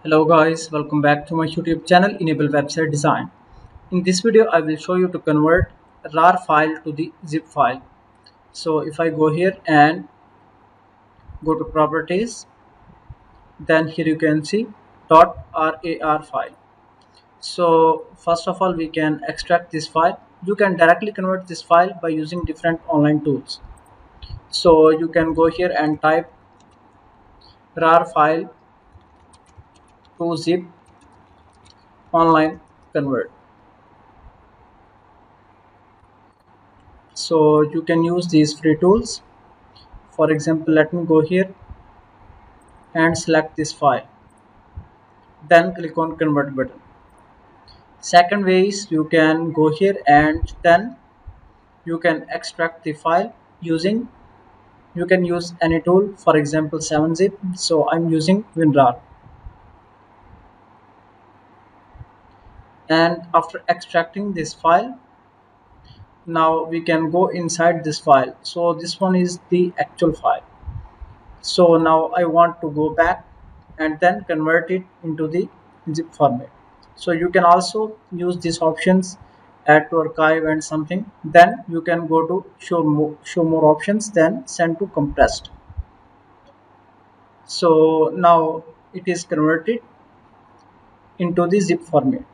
Hello guys, welcome back to my YouTube channel Enable Website Design. In this video I will show you to convert a RAR file to the zip file. So if I go here and go to properties, then here you can see .rar file. So first of all we can extract this file. You can directly convert this file by using different online tools. So you can go here and type RAR file to zip online convert. So you can use these free tools. For example, let me go here and select this file, then click on convert button. Second way is you can go here and then you can extract the file using, you can use any tool, for example 7-zip. So I'm using WinRAR, and after extracting this file, now we can go inside this file. So this one is the actual file. So now I want to go back and then convert it into the zip format. So you can also use these options, add to archive and something. Then you can go to show more options, then send to compressed. So now it is converted into the zip format.